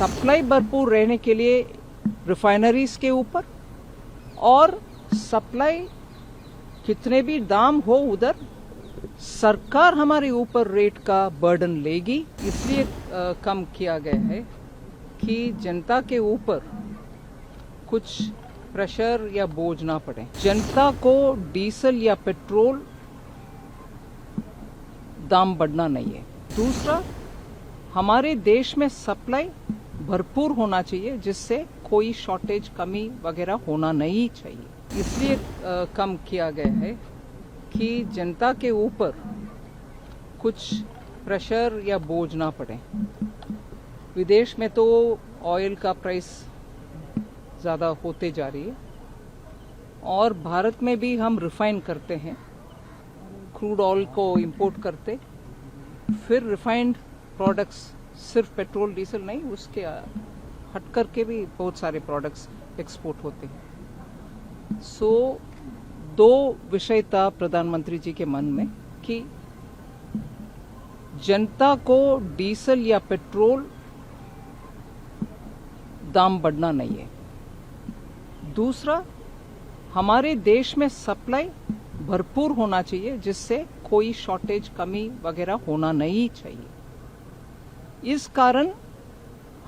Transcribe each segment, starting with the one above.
Supply भरपूर रहने के लिए रिफाइनरीज के ऊपर और सप्लाई कितने भी दाम हो उधर सरकार हमारे ऊपर रेट का बर्डन लेगी। इसलिए कम किया गया है कि जनता के ऊपर कुछ प्रेशर या बोझ ना पड़े। जनता को डीजल या पेट्रोल दाम बढ़ना नहीं है। दूसरा, हमारे देश में सप्लाई भरपूर होना चाहिए जिससे कोई शॉर्टेज कमी वगैरह होना नहीं चाहिए। इसलिए कम किया गया है कि जनता के ऊपर कुछ प्रेशर या बोझ ना पड़े। विदेश में तो ऑयल का प्राइस ज़्यादा होते जा रही है और भारत में भी हम रिफाइन करते हैं, क्रूड ऑयल को इंपोर्ट करते, फिर रिफाइंड प्रोडक्ट्स सिर्फ पेट्रोल डीजल नहीं, उसके हट करके भी बहुत सारे प्रोडक्ट्स एक्सपोर्ट होते हैं। सो दो विषय था प्रधानमंत्री जी के मन में कि जनता को डीजल या पेट्रोल दाम बढ़ना नहीं है। दूसरा, हमारे देश में सप्लाई भरपूर होना चाहिए जिससे कोई शॉर्टेज कमी वगैरह होना नहीं चाहिए। इस कारण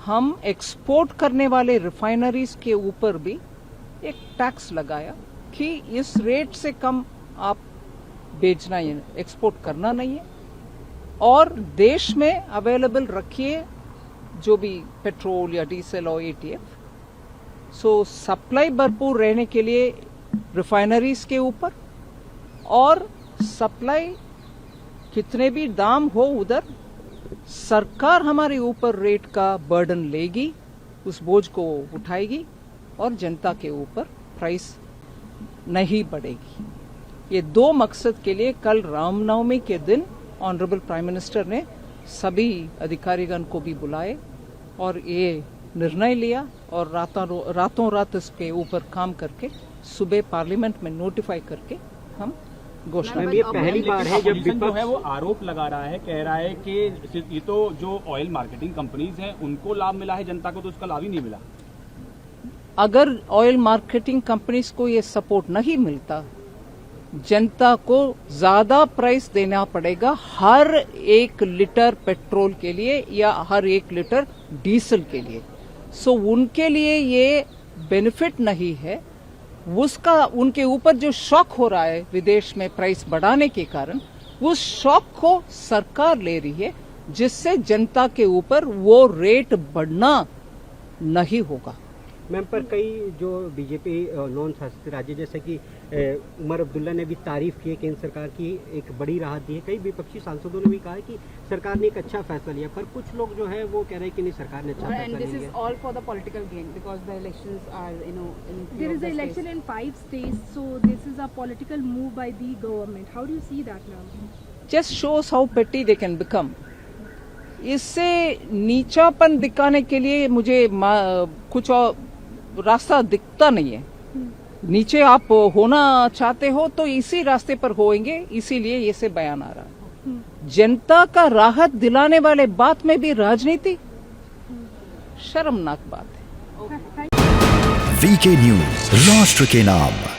हम एक्सपोर्ट करने वाले रिफाइनरीज के ऊपर भी एक टैक्स लगाया कि इस रेट से कम आप बेचना ही एक्सपोर्ट करना नहीं है और देश में अवेलेबल रखिए जो भी पेट्रोल या डीजल और एटीएफ। सो सप्लाई भरपूर रहने के लिए रिफाइनरीज के ऊपर और सप्लाई कितने भी दाम हो उधर सरकार हमारे ऊपर रेट का बर्डन लेगी, उस बोझ को उठाएगी और जनता के ऊपर प्राइस नहीं बढ़ेगी। ये दो मकसद के लिए कल रामनवमी के दिन ऑनरेबल प्राइम मिनिस्टर ने सभी अधिकारीगण को भी बुलाए और ये निर्णय लिया और रातों रात इसके ऊपर काम करके सुबह पार्लियामेंट में नोटिफाई करके हम घोषणा। ये पहली बार है जब विपक्ष जो है वो आरोप लगा रहा है, कह रहा है कि ये तो जो ऑयल मार्केटिंग कंपनीज हैं उनको लाभ मिला है, जनता को तो उसका लाभ ही नहीं मिला। अगर ऑयल मार्केटिंग कंपनीज को ये सपोर्ट नहीं मिलता, जनता को ज्यादा प्राइस देना पड़ेगा हर 1 लीटर पेट्रोल के लिए या हर 1 लीटर डीजल के लिए। सो उनके लिए ये बेनिफिट नहीं है। उसका उनके ऊपर जो शॉक हो रहा है विदेश में प्राइस बढ़ाने के कारण, उस शॉक को सरकार ले रही है जिससे जनता के ऊपर वो रेट बढ़ना नहीं होगा। मैम, पर कई जो बीजेपी नॉन शासित राज्य जैसे कि उमर अब्दुल्ला ने भी तारीफ की है केंद्र सरकार की, एक बड़ी राहत दी है। कई विपक्षी सांसदों ने भी कहा है कि सरकार ने एक अच्छा फैसला लिया, पर कुछ लोग जो है वो कह रहे हैं कि नहीं, सरकार ने अच्छा फैसला लिया। And this is all for the political gain because the elections are, there is an election in 5 states, so this is a political move by the government. How do you see that now? Just shows how petty they can become. इससे नीचापन दिखाने के लिए मुझे कुछ और रास्ता दिखता नहीं है। नीचे आप होना चाहते हो तो इसी रास्ते पर होएंगे, इसीलिए ये से बयान आ रहा है। जनता का राहत दिलाने वाले बात में भी राजनीति, शर्मनाक बात है। वीके न्यूज, राष्ट्र के नाम।